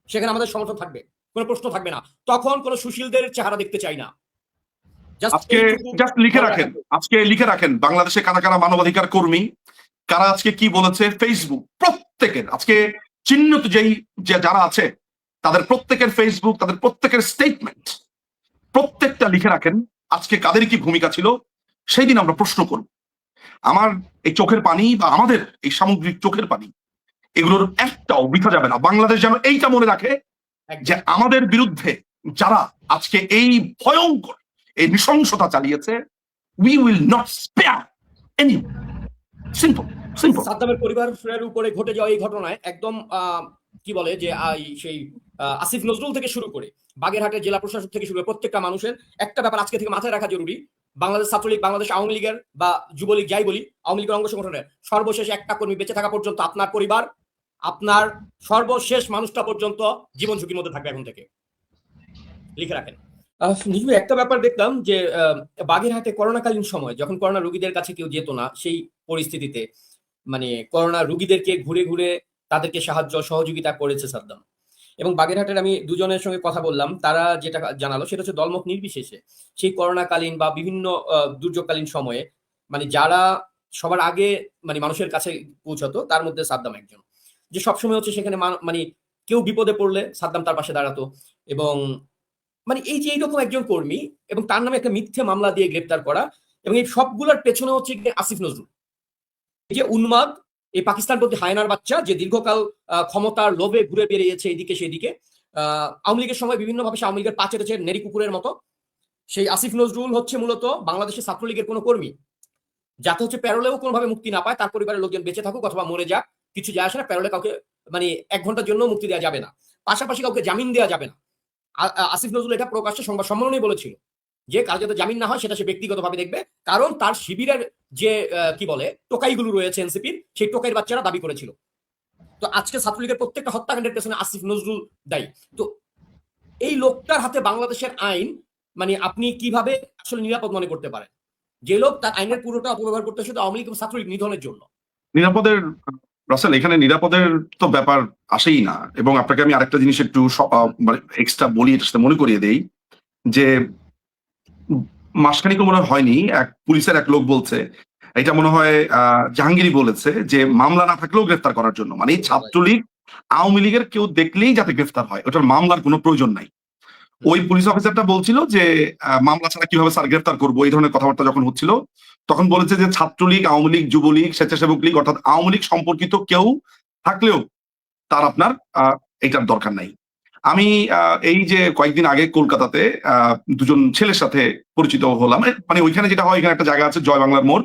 সেখানে আমাদের সমর্থন থাকবে, কোনো প্রশ্ন থাকবে না। তখন কোনো সুশীলদের চেহারা দেখতে চাই না। আজকে জাস্ট লিখে রাখেন, আজকে লিখে রাখেন বাংলাদেশে কারা কারা মানবাধিকার কর্মী, কারা আজকে কি বলেছে। ফেসবুক প্রত্যেকের আজকে চিহ্নিত যেই যারা আছে তাদের প্রত্যেকের ফেসবুক, তাদের প্রত্যেকের স্টেটমেন্ট, প্রত্যেকটা লিখে রাখেন আজকে কাদের কি ভূমিকা ছিল। সেই দিন আমরা প্রশ্ন করব। আমার এই চোখের পানি বা আমাদের এই সামগ্রিক চোখের পানি, এগুলোর একটাও বৃথা যাবে না। বাংলাদেশ যেন এইটা মনে রাখে যে আমাদের বিরুদ্ধে যারা আজকে এই ভয়ঙ্কর এই নৃশংসতা চালিয়েছে, we will not spare any. Simple simple. সাদ্দামের পরিবারের উপরে ঘটে যাওয়া এই ঘটনায় একদম কি বলে যে সেই আসিফ নজরুল থেকে শুরু করে বাগেরহাটের জেলা প্রশাসক থেকে শুরু করে প্রত্যেকটা মানুষের একটা ব্যাপার আজকে থেকে মাথায় রাখা জরুরি। বাংলাদেশ ছাত্রলীগ, বাংলাদেশ আওয়ামী লীগের বা যুবলীগ যাই বলি, আওয়ামী লীগের অঙ্গ সংগঠনের সর্বশেষ একটা কর্মী বেঁচে থাকা পর্যন্ত আপনার পরিবার, আপনার সর্বশেষ মানুষটা পর্যন্ত জীবন ঝুঁকির মধ্যে থাকবে। এখন থেকে লিখে রাখেন। একটা ব্যাপার দেখলাম যে বাগেরহাটে করোনাকালীন সময় যখন করোনা রোগীদের কাছে কেউ যেত না, সেই পরিস্থিতিতে মানে করোনা রোগীদেরকে ঘুরে ঘুরে তাদেরকে সাহায্য সহযোগিতা করেছে সাদ্দাম। এবং বাগেরহাটের আমি দুজনের সঙ্গে কথা বললাম, তারা যেটা জানালো সেটা হচ্ছে দলমত নির্বিশেষে সেই করোনাকালীন বা বিভিন্ন দুর্যোগকালীন সময়ে মানে যারা সবার আগে মানে মানুষের কাছে পৌঁছাতো, তার মধ্যে সাদ্দাম একজন, যে সবসময় হচ্ছে সেখানে মানে কেউ বিপদে পড়লে সাদ্দাম তার পাশে দাঁড়াতো। এবং মানে এই যে এইরকম একজন কর্মী এবং তার নামে একটা মিথ্যে মামলা দিয়ে গ্রেপ্তার করা, এবং এই সবগুলোর পেছনে হচ্ছে আসিফ নজরুল, এই যে উন্মাদ, এই পাকিস্তান প্রতি হায়নার বাচ্চা, যে দীর্ঘকাল ক্ষমতার লোভে ঘুরে বেরিয়েছে এদিকে সেদিকে। আওয়ামী লীগের সময় বিভিন্নভাবে আওয়ামী লীগের পা চেটেছে নেরি কুকুরের মতো। সেই আসিফ নজরুল হচ্ছে মূলত বাংলাদেশের ছাত্রলীগের কোনো কর্মী, যাতে হচ্ছে প্যারোলেও কোনোভাবে মুক্তি না পায়, তার পরিবারের লোকজন বেঁচে থাকুক অথবা মরে যাক, কিছু যায় আসে না। প্যারোলে কাউকে মানে 1 ঘন্টার জন্য মুক্তি দেওয়া যাবে না, পাশাপাশি কাউকে জামিন দেওয়া যাবে না। আসিফ নজরুল এটা প্রকাশ্যে সংবাদ সম্মেলনেই বলেছিল যে কাল যাতে জামিন না হয় সেটা সে ব্যক্তিগতভাবে দেখবে, কারণ তার শিবিরের যে কি বলে টোকাইগুলো রয়েছে এনসিপির, সেই টোকাইয়ের বাচ্চারা দাবি করেছিল। তো আজকে ছাত্রলীগের প্রত্যেকটা হত্যাকাণ্ডের পেছনে আসিফ নজরুল দায়ী। তো এই লোকটার হাতে বাংলাদেশের আইন মানে আপনি কিভাবে আসলে নিরাপদ মনে করতে পারেন, যে লোক তার আইনের পুরোটা অপব্যবহার করতে শুধু আওয়ামী লীগ এবং ছাত্রলীগ নিধনের জন্য? নিরাপদের রাসেল, এখানে নিরাপদের তো ব্যাপার আসেই না। এবং আপনাকে আমি আরেকটা জিনিস একটু এক্সট্রা বলি, এটার সাথে মনে করিয়ে দেই যে মাসখানিক মনে হয়নি এক পুলিশের এক লোক বলছে, এটা মনে হয় জাহাঙ্গীরই বলেছে, যে মামলা না থাকলেও গ্রেফতার করার জন্য, মানে ছাত্রলীগ আওয়ামী লীগের কেউ দেখলেই যাতে গ্রেফতার হয়, ওটার মামলার কোনো প্রয়োজন নাই। ওই পুলিশ অফিসারটা বলছিল যে মামলা ছাড়া কিভাবে স্যার গ্রেফতার করবো, এই ধরনের কথাবার্তা যখন হচ্ছিল তখন বলেছে যে ছাত্রলীগ, আওয়ামী লীগ, যুবলীগ, স্বেচ্ছাসেবক লীগ অর্থাৎ আওয়ামী লীগ সম্পর্কিত কেউ থাকলেও তার আপনার এটার দরকার নাই। আমি এই যে কয়েকদিন আগে কলকাতাতে দুজন ছেলের সাথে পরিচিত হলাম, মানে ওইখানে যেটা হয়, এখানে একটা জায়গা আছে জয় বাংলার মোড়,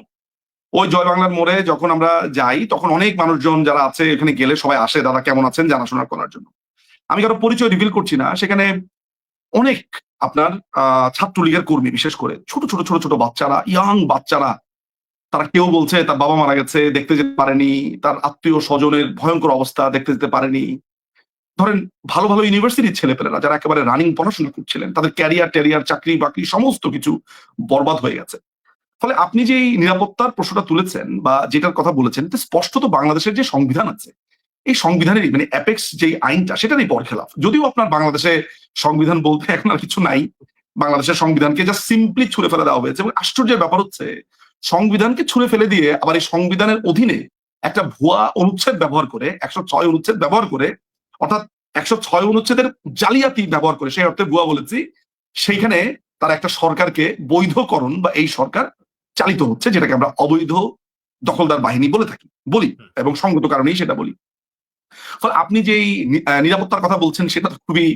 ওই জয় বাংলার মোড়ে যখন আমরা যাই তখন অনেক মানুষজন যারা আছে এখানে গেলে সবাই আসে দাদা কেমন আছেন জানাশোনা করার জন্য। আমি কারো পরিচয় রিভিল করছি না, সেখানে অনেক আপনার ছাত্রলীগের কর্মী, বিশেষ করে ছোট ছোট ছোট ছোট বাচ্চারা, ইয়াং বাচ্চারা, তারা কেউ বলছে তার বাবা মারা গেছে, দেখতে যেতে পারেনি, তার আত্মীয় স্বজনের ভয়ঙ্কর অবস্থা, দেখতে যেতে পারেনি। ধরেন ভালো ভালো ইউনিভার্সিটির ছেলেপেলেরা যারা একেবারে রানিং পড়াশোনা করছিলেন, তাদের ক্যারিয়ার চাকরি বাকরি সমস্ত কিছু বরবাদ হয়ে গেছে। ফলে আপনি যে নিরাপত্তার প্রশ্নটা তুলেছেন বা যেটার কথা বলেছেন, স্পষ্টত বাংলাদেশের যে সংবিধান আছে, এই সংবিধানেরই মানে অ্যাপেক্স যে আইনটা সেটারই বরখেলাফ। যদিও আপনার বাংলাদেশে সংবিধান বলতে এখন আর কিছু নাই, বাংলাদেশের সংবিধানকে জাস্ট সিম্পলি ছুঁড়ে ফেলে দেওয়া হয়েছে। এবং আশ্চর্যের ব্যাপার হচ্ছে সংবিধানকে ছুঁড়ে ফেলে দিয়ে আবার এই সংবিধানের অধীনে একটা ভুয়া অনুচ্ছেদ ব্যবহার করে, 106 অনুচ্ছেদ ব্যবহার করে, অর্থাৎ 106 অনুচ্ছেদের জালিয়াতি ব্যবহার করে, সেই অর্থে ভুয়া বলেছি, সেইখানে তারা একটা সরকারকে বৈধকরণ বা এই সরকার চালিত হচ্ছে, যেটাকে আমরা অবৈধ দখলদার বাহিনী বলি এবং সঙ্গত কারণেই সেটা বলি। ফলে আপনি যেই নিরাপত্তার কথা বলছেন সেটা তো খুবই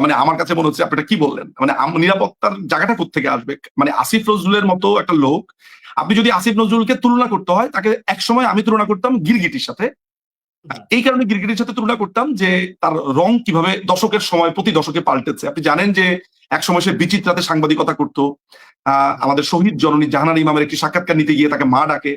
মানে আমার কাছে মনে হচ্ছে আপনারা কি বললেন, মানে নিরাপত্তার জায়গাটা কোত্থেকে আসবে? মানে আসিফ নজরুলের মতো একটা লোক, আপনি যদি আসিফ নজরুলকে তুলনা করতে হয়, তাকে একসময় আমি তুলনা করতাম গিরগিটির সাথে। এই কারণে গিরগিটির সাথে তুলনা করতাম যে তার রং কিভাবে দশকের সময় প্রতি দশকে পাল্টেছে। আপনি জানেন যে একসময় সে বিচিত্রাতে সাংবাদিকতা করতো, আমাদের শহীদ জননী জাহানারা ইমামের একটি সাক্ষাৎকার নিতে গিয়ে তাকে মা ডাকে,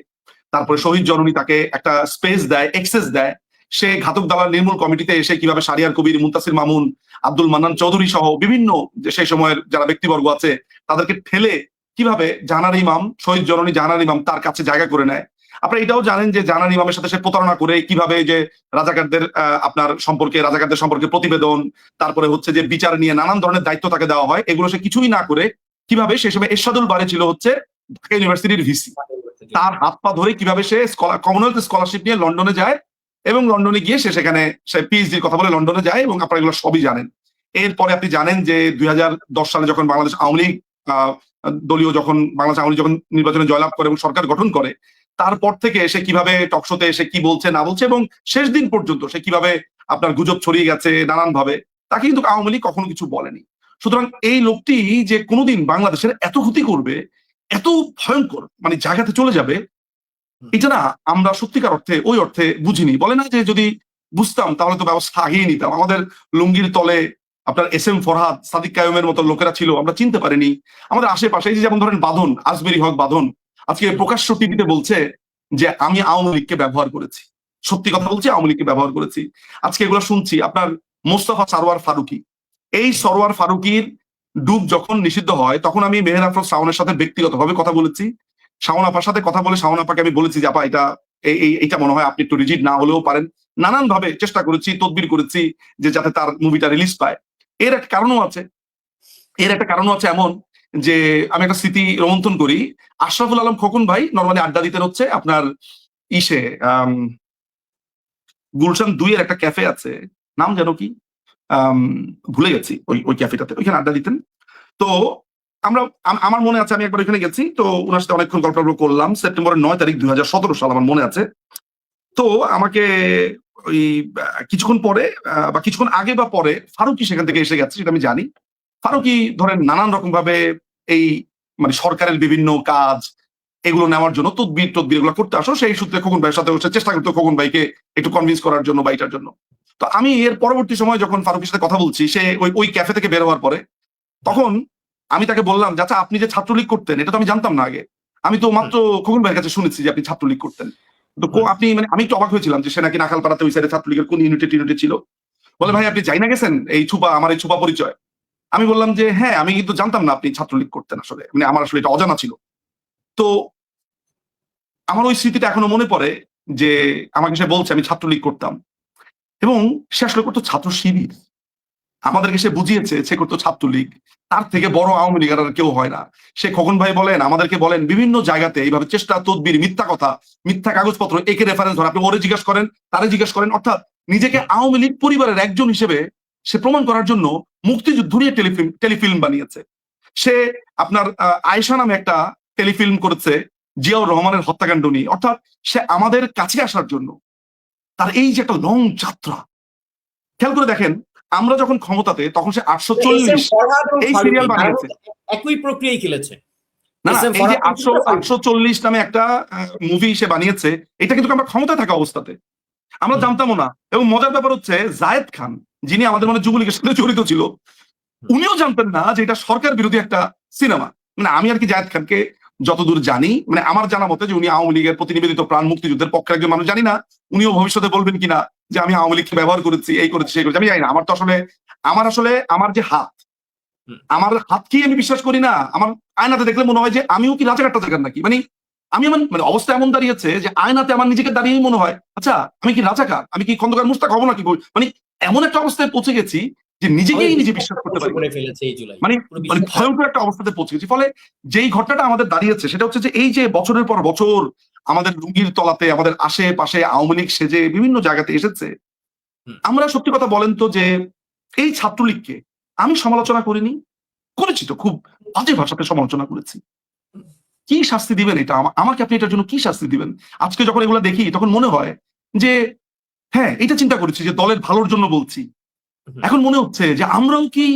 তারপরে শহীদ জননী তাকে একটা স্পেস দেয়, এক্সেস দেয়, সে ঘাতক দালাল নির্মূল কমিটিতে এসে কিভাবে শারিয়ার কবির, মুনতাসির মামুন, আব্দুল মান্নান চৌধুরী সহ বিভিন্ন সেই সময়ের যারা ব্যক্তিবর্গ আছে তাদেরকে ঠেলে কিভাবে জাহানারা ইমাম, শহীদ জননী জাহানারা ইমাম তার কাছে জায়গা করে নেয়। আপনারা এটাও জানেন যে জাহানারা ইমামের সাথে সে প্রতারণা করে কিভাবে যে রাজাকারদের রাজাকারদের সম্পর্কে প্রতিবেদন, তারপরে হচ্ছে যে বিচার নিয়ে নানান ধরনের দায়িত্ব তাকে দেওয়া হয়, এগুলো সে কিছুই না করে কিভাবে সে সময় এরশাদুল বারে ছিল হচ্ছে ঢাকা ইউনিভার্সিটির ভিসি, তার হাত পা ধরে কিভাবে সে কমনওয়েলথ স্কলারশিপ নিয়ে লন্ডনে যায় এবং লন্ডনে গিয়ে সে সেখানে সে পিএইচডির কথা বলে লন্ডনে যায়, এবং আপনারা এগুলো সবই জানেন। এরপরে আপনি জানেন যে 2010 সালে যখন বাংলাদেশ আওয়ামী লীগ বাংলাদেশ আওয়ামী লীগ যখন নির্বাচনে জয়লাভ করে এবং সরকার গঠন করে, তারপর থেকে সে কিভাবে টকশোতে এসে কি বলছে না বলছে এবং শেষ দিন পর্যন্ত সে কিভাবে আপনার গুজব ছড়িয়ে গেছে নানান ভাবে, তাকে কিন্তু আওয়ামী লীগ কখনো কিছু বলেনি। সুতরাং এই লোকটি যে কোনোদিন বাংলাদেশের এত ক্ষতি করবে, এত ভয়ঙ্কর মানে জায়গাতে চলে যাবে, এটা না আমরা সত্যিকার অর্থে ওই অর্থে বুঝিনি। বলে না যে যদি বুঝতাম তাহলে তো ব্যবস্থা আগেই নিতাম। আমাদের লুঙ্গির তলে আপনার এস এম ফরহাদ, সাদিক কায়ুমের মতো লোকেরা ছিল, আমরা চিনতে পারিনি। আমাদের আশেপাশে এই যে যেমন ধরেন বাঁধন, আজমেরি হক বাঁধন আজকে প্রকাশ্য টিভিতে বলছে যে আমি আওয়ামী লীগকে ব্যবহার করেছি, সত্যি কথা বলছি, আওয়ামী লীগকে ব্যবহার করেছি। আজকে এগুলো শুনছি। আপনার মোস্তফা সারোয়ার ফারুকী, এই সরোয়ার ফারুকীর ডুব যখন নিষিদ্ধ হয় তখন আমি মেহের আফরোজ শাওনের সাথে ব্যক্তিগতভাবে কথা বলেছি। শাওন আপার সাথে কথা বলে শাওন আপাকে আমি বলেছি যে আপা এইটা মনে হয় আপনি একটু রিজিড না হলেও পারেন। নানান ভাবে চেষ্টা করেছি, তদবির করেছি যে যাতে তার মুভিটা রিলিজ পায়। এর একটা কারণও আছে এমন যে আমি একটা স্মৃতি রোমন্থন করি। আশরাফুল আলম খোকন ভাই নরমালি আড্ডা দিতেন হচ্ছে আপনার গুলশান 2 এর একটা ক্যাফে আছে, নাম যেন কি ভুলে গেছি, ওই ক্যাফেটাতে ওইখানে আড্ডা দিতেন। তো আমার মনে আছে আমি একবার ওইখানে গেছি, তো ওনার সাথে অনেকক্ষণ গল্প করলাম। সেপ্টেম্বরের 9 তারিখ 2017 সাল আমার মনে আছে। তো আমাকে ওই কিছুক্ষণ পরে বা কিছুক্ষণ আগে বা পরে ফারুকী সেখান থেকে এসে গেছে, সেটা আমি জানি। ফারুকী ধরেন নানান রকম ভাবে এই মানে সরকারের বিভিন্ন কাজ এগুলো নেওয়ার জন্য তদবির এগুলো করতে আসো, সেই সূত্রে খোকন ভাইয়ের সাথে চেষ্টা করতো খোকন ভাইকে একটু কনভিন্স করার জন্য বা এটার জন্য। তো আমি এর পরবর্তী সময় যখন ফারুকের সাথে কথা বলছি, সে ওই ক্যাফে থেকে বের হওয়ার পরে, তখন আমি তাকে বললাম যে আচ্ছা আপনি যে ছাত্রলীগ করতেন এটা তো আমি জানতাম না আগে, আমি তো মাত্র খোকন ভাইয়ের কাছে শুনেছি যে আপনি ছাত্রলীগ করতেন। তো আপনি মানে আমি একটু অবাক হয়েছিলাম যে সে নাকি নাখালপাড়াতে ওই সাইডে ছাত্রলীগের কোন ইউনিটে ছিল। বলে ভাই আপনি যাই না গেছেন আমার এই ছুপা পরিচয়। আমি বললাম যে হ্যাঁ আমি কিন্তু জানতাম না আপনি ছাত্রলীগ করতেন, আসলে মানে আমার আসলে এটা অজানা ছিল। তো আমার ওই স্মৃতিটা এখনো মনে পড়ে যে আমাকে সে বলছে আমি ছাত্রলীগ করতাম এবং সে আসলে করতো ছাত্র শিবির। আমাদেরকে সে বুঝিয়েছে সে করতো ছাত্রলীগ, তার থেকে বড় আওয়ামী লীগ আর কেউ হয় না। সে খোকন ভাই বলেন, আমাদেরকে বলেন, বিভিন্ন জায়গাতে এইভাবে চেষ্টা তদবির, মিথ্যা কথা, মিথ্যা কাগজপত্র, একে রেফারেন্স ধরে আপনি ওরে জিজ্ঞেস করেন, তারে জিজ্ঞেস করেন, অর্থাৎ নিজেকে আওয়ামী লীগ পরিবারের একজন হিসেবে সে প্রমাণ করার জন্য মুক্তিযুদ্ধ নিয়ে টেলিফিল্ম বানিয়েছে। সে আপনার আয়েশা নামে একটা টেলিফিল্ম করেছে জিয়াউর রহমানের হত্যাকাণ্ড নিয়ে। অর্থাৎ সে আমাদের কাছে আসার জন্য তার এই যে একটা লং যাত্রা, খেয়াল করে দেখেন আমরা যখন ক্ষমতাতে তখন সে 840 এই সিরিয়াল বানিয়েছে, একই প্রক্রিয়ায় খেলেছে। না এই যে 840 নামে একটা মুভি সে বানিয়েছে, এটা কিন্তু আমরা ক্ষমতায় থাকা অবস্থাতে আমরা জানতামও না। এবং মজার ব্যাপার হচ্ছে জায়েদ খান, যিনি আমাদের মানে যুবলীগের সাথে জড়িত ছিল, উনিও জানতেন না যে এটা সরকার বিরোধী একটা সিনেমা। মানে আমি আর কি জায়েদ খানকে যতদূর জানি, মানে আমার জানা মতে যে উনি আওয়ামী লীগের প্রতিনিবেদিত প্রাণ, মুক্তিযুদ্ধের পক্ষে একজন মানুষ। জানি না উনিও ভবিষ্যতে বলবেন কিনা যে আমি আওয়ামী লীগকে ব্যবহার করেছি, এই করেছি সেই করেছি, আমি জানি না। আমার যে হাত, আমার হাতকেই আমি বিশ্বাস করি না। আমার আয়নাতে দেখলে মনে হয় যে আমিও কি রাজাকার নাকি, মানে আমি মানে অবস্থা এমন দাঁড়িয়েছে যে আয়নাতে আমার নিজেকে দাঁড়িয়েই মনে হয়, আচ্ছা আমি কি রাজাকার, আমি কি খন্দকার মুশতাক হবো নাকি? মানে এমন একটা অবস্থায় পৌঁছে গেছি যে আমাদের নিজেকেই নিজে বিশ্বাস বিশ্বাসটা করতে ধ্বংস পারি না। করে ফেলেছে এই জুলাই, মানে পুরো মানে বিশ্বাসটা। ভয়ঙ্কর একটা অবস্থাতে পৌঁছে গেছি। ফলে যেই ঘটনাটা আমাদের দাঁড়িয়েছে সেটা হচ্ছে যে এই যে বছরের পর বছর আমাদের লুঙ্গির তলাতে আমাদের আশেপাশে আওয়ামী লীগ সেজে বিভিন্ন জায়গাতে এসেছে, হুম, আমরা সত্যি কথা বলেন তো যে এই ছাত্রলীগকে আমি সমালোচনা করিনি, করেছি তো, খুব বাজে ভাষাতে সমালোচনা করেছি। হুম, কি শাস্তি দিবেন এটা আমাকে? আপনি এটার জন্য কি শাস্তি দিবেন? আজকে যখন এগুলো দেখি তখন মনে হয় যে হ্যাঁ, এটা চিন্তা করেছি যে দলের ভালোর জন্য বলছি। হুম। এখন মনে হচ্ছে যে আমরাও কি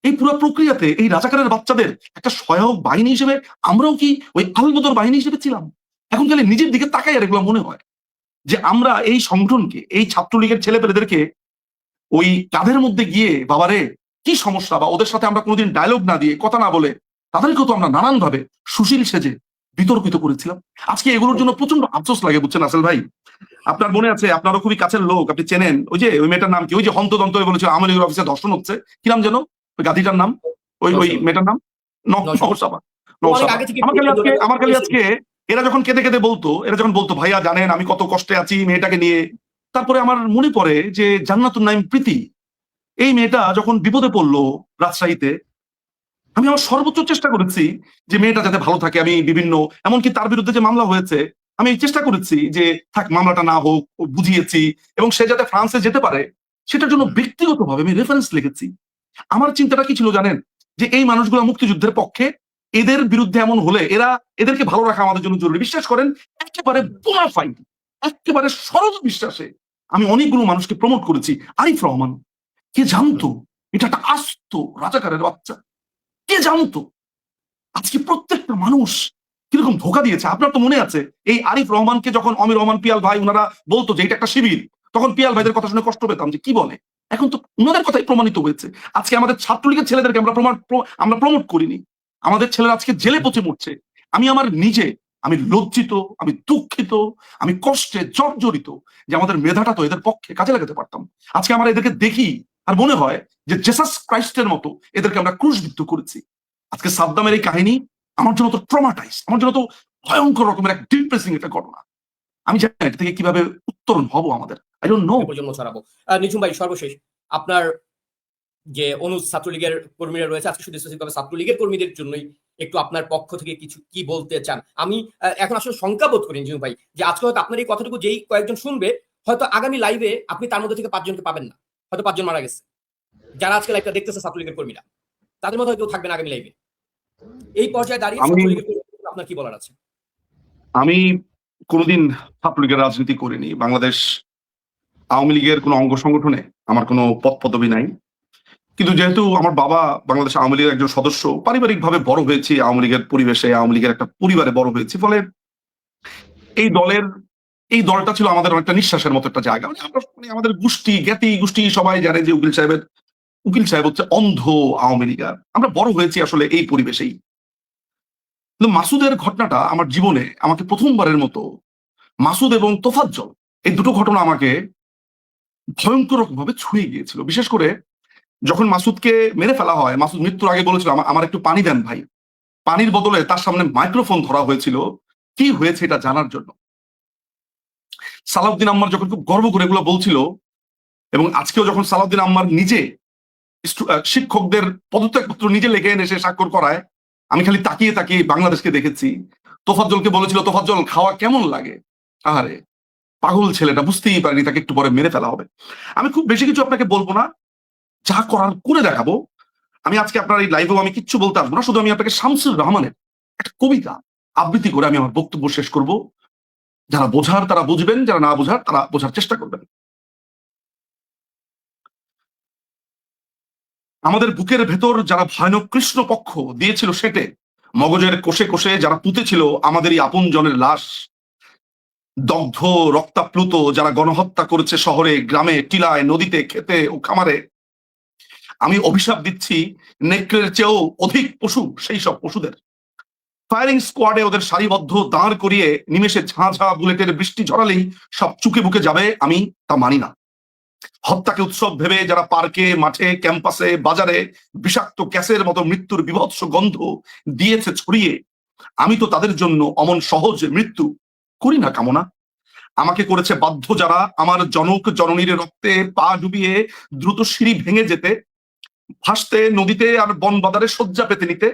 এই পুরো প্রক্রিয়াতে এই রাজাকারের বাচ্চাদের একটা সহায়ক বাহিনী হিসেবে আমরাও কি ওই আলবদর বাহিনী হিসেবে ছিলাম? এখন খালি নিজের দিকে তাকাই আর এগুলো মনে হয় যে আমরা এই সংগঠনকে, এই ছাত্রলীগের ছেলেপেলেদেরকে ওই কাঁধের মধ্যে গিয়ে বাবারে কি সমস্যা, বা ওদের সাথে আমরা কোনোদিন ডায়লগ না দিয়ে কথা না বলে তাদেরকেও তো আমরা নানান ভাবে সুশীল সেজে বিতর্কিত করেছিলাম। আজকে এগুলোর জন্য প্রচন্ড আফসোস লাগে, বুঝছেন আসেল ভাই? আপনার মনে আছে, আপনারও খুবই কাছের লোক, আপনি চেনেন ওই যে ওই মেয়েটার নাম কি, ওই যে হন্তদন্ত হয়ে বলেছিল আওয়ামী লীগের অফিসে ধর্ষণ হচ্ছে, কি নাম যেন ওই গাধিটার নাম, ওই নওশাবা, মেয়েটার নাম নওশাবা। নওশাবা। ও অনেক নওশাবা আগে থেকে আমার খালি আজকে এরা যখন কেঁদে কেঁদে বলতো, এরা যখন বলতো ভাইয়া জানেন আমি কত কষ্টে আছি মেয়েটাকে নিয়ে, তারপরে আমার মনে পড়ে যে জান্নাতুন নাইম প্রীতি, এই মেয়েটা যখন বিপদে পড়লো রাজশাহীতে, আমি আমার সর্বোচ্চ চেষ্টা করেছি যে মেয়েটা যাতে ভালো থাকে। আমি বিভিন্ন, এমনকি তার বিরুদ্ধে যে মামলা হয়েছে আমি চেষ্টা করেছি যে থাক মামলাটা না হোক, ও বুঝিয়েছি, এবং সে যাতে ফ্রান্সে যেতে পারে সেটার জন্য ব্যক্তিগতভাবে আমি রেফারেন্স লিখেছি। আমার চিন্তাটা কি ছিল জানেন, যে এই মানুষগুলো মুক্তিযুদ্ধের পক্ষে, এদের বিরুদ্ধে এমন হলে এদেরকে ভালো রাখা আমাদের জন্য জরুরি। বিশ্বাস করেন একেবারে বোনাফাইড, একেবারে সরল বিশ্বাসে আমি অনেকগুলো মানুষকে প্রমোট করেছি। আরিফ রহমান, কে জানতো এটা একটা আস্ত রাজাকারের বাচ্চা? কে জানতো? আজকে প্রত্যেকটা মানুষ কিরকম ধোকা দিয়েছে। আপনার তো মনে আছে এই আরিফ রহমানকে যখন অমির রহমান পিয়াল ভাই ওনারা বলতো যে এটা একটা শিবির, তখন পিয়াল ভাইদের কথা শুনে কষ্ট পেতাম যে কি বলে। এখন তো ওনাদের কথাই প্রমাণিত হয়েছে। আজকে আমাদের ছাত্রলীগের ছেলেদেরকে আমরা প্রমোট করিনি, আমাদের ছেলেরা আজকে জেলে পচে মরছে। আমি লজ্জিত, আমি দুঃখিত, আমি কষ্টে জর্জরিত যে আমাদের মেধাটা তো এদের পক্ষে কাজে লাগাতে পারতাম। আজকে আমরা এদেরকে দেখি আর মনে হয় যে জেসাস ক্রাইস্টের মতো এদেরকে আমরা ক্রুশবিদ্ধ করেছি। আজকে সাদ্দামের এই কাহিনী আমার জন্য তো ট্রমাটাইজ, আমার জন্য তো ভয়ঙ্কর রকমের এক ডিপ্রেসিং একটা ঘটনা। আমি জানি না এটা থেকে কিভাবে উত্তরণ হব আমাদের, আই ডোন্ট নো। প্রজন্ম ছড়াবো। নিঝুম ভাই, সর্বশেষ আপনার যে অনু ছাত্রলীগের কর্মীরা রয়েছে, আজকে শুধু স্পেসিফিকভাবে ছাত্রলীগের কর্মীদের জন্যই একটু আপনার পক্ষ থেকে কিছু কি বলতে চান? আমি এখন আসলে শঙ্কা বোধ করি নিঝুম ভাই যে আজকে হয়তো আপনার এই কথাটুকু যেই কয়েকজন শুনবে, হয়তো আগামী লাইভে আপনি তার মধ্যে থেকে 5 জনকে পাবেন না, হয়তো 5 জন মারা গেছে যারা আজকে লাইভটা দেখতেছে ছাত্রলীগের কর্মীরা, তাদের মধ্যে হয়তো থাকবেন আগামী লাইভে। এই পর্যায়ে দাঁড়িয়ে আমি ছাত্রলীগের কর্মীদের আপনার কি বলার আছে? আমি কোনোদিন ছাত্রলীগের রাজনীতি করিনি। বাংলাদেশ আওয়ামী লীগের কোনো অঙ্গ সংগঠনে আমার কোনো পদ পদবি নাই। কিন্তু যেহেতু আমার বাবা বাংলাদেশ আওয়ামী লীগের একজন সদস্য, পারিবারিক ভাবে বড় হয়েছি আওয়ামী লীগের পরিবেশে, আওয়ামী লীগের একটা পরিবারে বড় হয়েছি। ফলে এই দলের এই দলটা ছিল আমাদের অনেকটা নিঃশ্বাসের মতো একটা জায়গা। আমাদের গোষ্ঠী জ্ঞাতি গোষ্ঠী সবাই জানে যে উকিল সাহেব হচ্ছে অন্ধ আওয়ামী লীগার। আমরা বড় হয়েছি আসলে এই পরিবেশেই। কিন্তু মাসুদের ঘটনাটা আমার জীবনে আমাকে প্রথমবারের মতো, মাসুদ এবং তোফাজ্জল এই দুটো ঘটনা আমাকে ভয়ঙ্কর রকম ভাবে ছুঁয়ে গিয়েছিল। বিশেষ করে যখন মাসুদকে মেরে ফেলা হয়, মাসুদ মৃত্যুর আগে বলেছিল আমার একটু পানি দেন ভাই। পানির বদলে তার সামনে মাইক্রোফোন ধরা হয়েছিল কি হয়েছে এটা জানার জন্য। সালাউদ্দিন আম্মার যখন খুব গর্ব করে এগুলো বলছিল, এবং আজকেও যখন সালাউদ্দিন আম্মার নিজে শিক্ষকদের পদত্যাগপত্র নিজে লেখে এনে সে স্বাক্ষর করায়, আমি খালি তাকিয়ে তাকিয়ে বাংলাদেশকে দেখেছি। তোফাজ্জলকে বলেছিল তোফাজ্জল খাওয়া কেমন লাগে, আহারে পাগল ছেলেটা বুঝতেই পারেনি তাকে একটু পরে মেরে ফেলা হবে। আমি খুব বেশি কিছু আপনাকে বলবো না, যা করার করে দেখাবো। আমি আজকে আপনার এই লাইভেও আমি কিচ্ছু বলতে আসবো না, শুধু আমি আপনাকে শামসুর রহমানের একটা কবিতা আবৃত্তি করে আমি আমার বক্তব্য শেষ করব। যারা বোঝার তারা বুঝবেন, যারা না বোঝার তারা বোঝার চেষ্টা করবেন। আমাদের বুকের ভেতর যারা ভয়ানক কৃষ্ণ পক্ষ দিয়েছিল সেটে, মগজের কোষে কোষে যারা পুঁতেছিল আমাদেরই আপন জনের লাশ, দগ্ধ রক্তাপ্লুত যারা গণহত্যা করেছে শহরে গ্রামে টিলায় নদীতে খেতে ও খামারে, আমি অভিশাপ দিচ্ছি নেকড়ের চেয়েও অধিক পশু সেই সব পশুদের। ফায়ারিং স্কোয়াডে ওদের সারিবদ্ধ দাঁড় করিয়ে নিমেষে ঝাঁ ঝাঁ বুলেটের বৃষ্টি ঝরালেই সব চুকে বুকে যাবে, আমি তা মানি না। হত্যাকে উৎসব ভেবে যারা পার্কে মাঠে ক্যাম্পাসে বাজারে বিষাক্ত গ্যাসের মতো মৃত্যুর বিভৎস গন্ধ দিয়েছে ছড়িয়ে, আমি তো তাদের জন্য অমন সহজ মৃত্যু করি না কামনা। আমাকে করেছে বাধ্য যারা আমার জনক জননীর রক্তে পা ডুবিয়ে দ্রুত সিঁড়ি ভেঙে যেতে, ভাসতে নদীতে আর বন বাদারে শয্যা পেতে নিতে।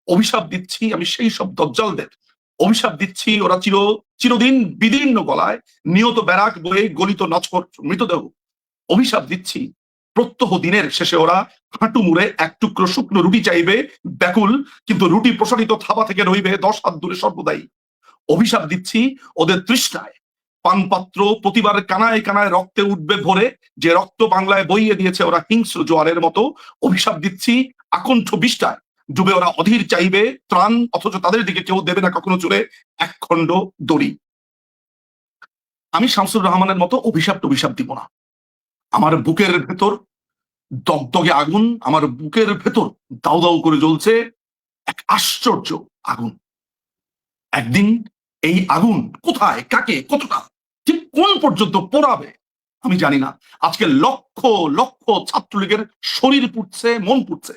অভিশাপ দিচ্ছি আমি সেই সব দজ্জালদের, অভিশাপ দিচ্ছি ওরা চিরদিন বিদীর্ণ গলায় নিয়ত ব্যারাক বয়ে গলিত নছর মৃতদেহ। অভিশাপ দিচ্ছি প্রত্যহ দিনের শেষে ওরা হাঁটু মুড়ে এক টুকরো শুকনো রুটি চাইবে ব্যাকুল, কিন্তু রুটি প্রসারিত থাবা থেকে রইবে 10 হাত দূরে সর্বদাই। অভিশাপ দিচ্ছি ওদের তৃষ্ণায় পানপাত্র প্রতিবার কানায় কানায় রক্তে উঠবে ভরে, যে রক্ত বাংলায় বইয়ে দিয়েছে ওরা হিংস্র জোয়ারের মতো। অভিশাপ দিচ্ছি আকণ্ঠ বিষ্ঠায় ডুবে ওরা অধীর চাইবে ত্রাণ, অথচ তাদের দিকে কেউ দেবে না কখনো চলে এক খণ্ড দড়ি। আমি শামসুর রহমানের মতো অভিশাপ দিব না। আমার বুকের ভেতর দগদগে আগুন, আমার বুকের ভেতর দাউ দাউ করে জ্বলছে এক আশ্চর্য আগুন। একদিন এই আগুন কোথায়, কাকে, কতটা, ঠিক কোন পর্যন্ত পোড়াবে আমি জানি না। আজকে লক্ষ লক্ষ ছাত্রলীগের শরীর পুড়ছে, মন পুড়ছে।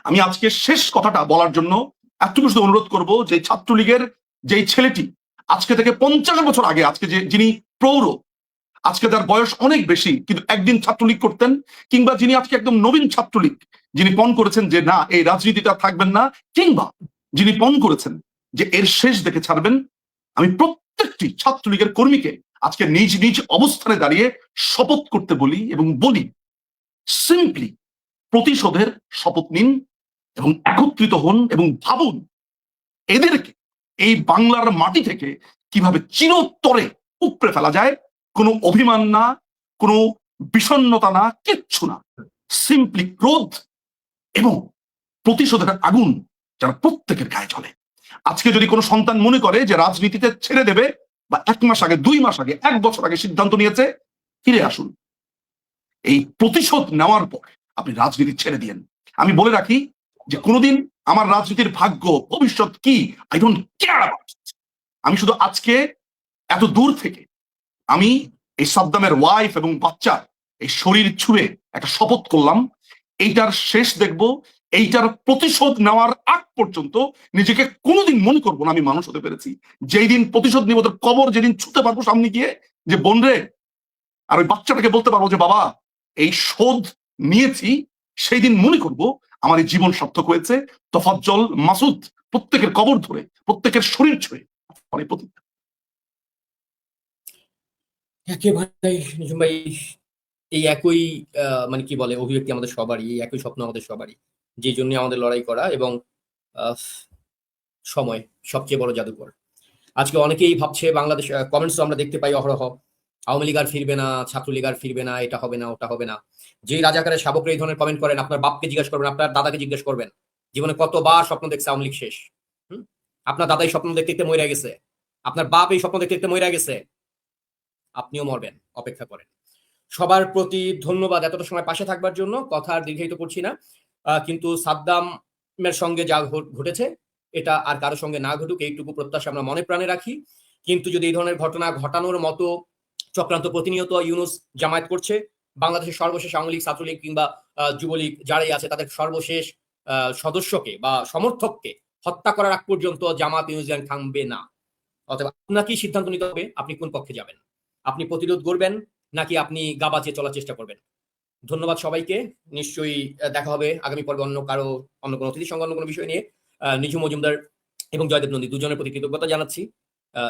আমি আজকে শেষ কথাটা বলার জন্য এতটুকু শুধু অনুরোধ করবো যে ছাত্রলীগের যেই ছেলেটি আজকে থেকে 50 বছর আগে, আজকে যিনি প্রৌঢ়, আজকে তার বয়স অনেক বেশি কিন্তু একদিন ছাত্রলীগ করতেন, কিংবা যিনি আজকে একদম নবীন ছাত্রলীগ, যিনি পণ করেছেন যে না এই রাজনীতিটা থাকবেন না, কিংবা যিনি পণ করেছেন যে এর শেষ দেখে ছাড়বেন, আমি প্রত্যেকটি ছাত্রলীগের কর্মীকে আজকে নিজ নিজ অবস্থানে দাঁড়িয়ে শপথ করতে বলি এবং বলি, সিম্পলি প্রতিশোধের শপথ নিন এবং একত্রিত হন এবং ভাবুন এদেরকে এই বাংলার মাটি থেকে কিভাবে চিরতরে উপড়ে ফেলা যায়। কোনো অভিমান না, কোনো বিষণ্ণতা না, কিচ্ছু না, সিম্পলি ক্রোধ এবং প্রতিশোধের আগুন যারা প্রত্যেকের গায়ে চলে। আজকে যদি কোনো সন্তান মনে করে যে রাজনীতিতে ছেড়ে দেবে, বা 1 মাস আগে, 2 মাস আগে, 1 বছর আগে সিদ্ধান্ত নিয়েছে, ফিরে আসুন। এই প্রতিশোধ নেওয়ার পর আপনি রাজনীতি ছেড়ে দিয়েন। আমি বলে রাখি যে কোনোদিন আমার রাজনীতির ভাগ্য ভবিষ্যৎ কি আই ডোন্ট কেয়ার অ্যাবাউট। আমি শুধু আজকে এত দূর থেকে আমি এই সাদ্দামের ওয়াইফ এবং বাচ্চা এই শরীর ছুঁয়ে একটা শপথ করলাম, এইটার শেষ দেখব, এইটার প্রতিশোধ নেওয়ার আগ পর্যন্ত নিজেকে কোনোদিন মনে করবো না আমি মানুষ হতে পেরেছি। যেই দিন প্রতিশোধ নিব, ওদের কবর যেদিন ছুতে পারবো সামনে গিয়ে, যে বোন রে, আর ওই বাচ্চাটাকে বলতে পারবো যে বাবা এই শোধ নিয়েছি, সেই দিন মনে করব আমার এই জীবন সার্থক হয়েছে। তোফাজ্জল, মাসুদ, প্রত্যেকের কবর ধরে, প্রত্যেকের শরীর ছুঁয়ে একেবারে নিজুম ভাই, এই একই মানে কি বলে অভিব্যক্তি আমাদের সবারই, এই একই স্বপ্ন আমাদের সবারই, যে জন্য আমাদের লড়াই করা। এবং সময় সবচেয়ে বড় জাদুকর। আজকে অনেকেই ভাবছে, বাংলাদেশ কমেন্টস আমরা দেখতে পাই অহরহ, আওয়ামী লীগ আর ফিরবে না, ছাত্রলীগ আর ফিরবে না, এটা হবে না, ওটা হবে না। যে রাজাকারের শাবকরা এই ধরনের কমেন্ট করেন, আপনার বাপকে জিজ্ঞেস করবেন, আপনার দাদাকে জিজ্ঞেস করবেন, জীবনে কতবার স্বপ্ন দেখছে আওয়ামী লীগ শেষ। আপনার দাদাই স্বপ্ন দেখতে দেখতে মরে গেছে, আপনার বাপ এই স্বপ্ন দেখতে দেখতে মরে গেছে, আপনিও মরবেন, অপেক্ষা করেন। সবার প্রতি ধন্যবাদ এতটা সময় পাশে থাকবার জন্য। কথা আর দীর্ঘায়িত করছি না, কিন্তু সাদ্দামের সঙ্গে যা ঘটেছে এটা আর কারোর সঙ্গে না ঘটুক, এইটুকু প্রত্যাশা আমরা মনে প্রাণে রাখি। কিন্তু যদি এই ধরনের ঘটনা ঘটানোর মতো চক্রান্ত প্রতিনিয়ত ইউনূস জামায়াত করছে, বাংলাদেশের সর্বশেষ আওয়ামী লীগ, ছাত্রলীগ কিংবা যুবলীগ যারাই আছে তাদের সর্বশেষ সদস্যকে বা সমর্থককে হত্যা করার আগ পর্যন্ত জামাত ইউনিয়ন থামবে না। অথবা আপনাকেই সিদ্ধান্ত নিতে হবে আপনি কোন পক্ষে যাবেন। আপনি প্রতিরোধ করবেন নাকি আপনি গা বাঁচিয়ে চলার চেষ্টা করবেন। ধন্যবাদ সবাইকে। নিশ্চয়ই দেখা হবে আগামী পর্বে অন্য কোনো অতিথির সঙ্গে অন্য কোনো বিষয় নিয়ে। নিঝুম মজুমদার এবং জয়দেব নন্দী দুজনের প্রতি কৃতজ্ঞতা জানাচ্ছি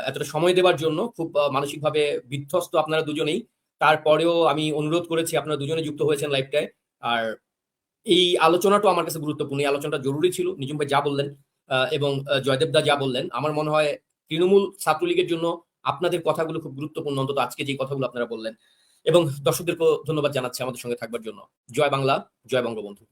এতটা সময় দেওয়ার জন্য। খুব মানসিকভাবে বিধ্বস্ত আপনারা দুজনেই, তারপরেও আমি অনুরোধ করেছি, আপনারা দুজনে যুক্ত হয়েছেন লাইভটায়। আর এই আলোচনাটাও আমার কাছে গুরুত্বপূর্ণ, এই আলোচনাটা জরুরি ছিল। নিঝুম ভাই যা বললেন এবং জয়দেব দা যা বললেন, আমার মনে হয় তৃণমূল ছাত্রলীগের জন্য আপনাদের কথাগুলো খুব গুরুত্বপূর্ণ, অন্তত আজকে যে কথাগুলো আপনারা বললেন। এবং দর্শকদেরকেও ধন্যবাদ জানাচ্ছি আমাদের সঙ্গে থাকবার জন্য। জয় বাংলা, জয় বঙ্গবন্ধু।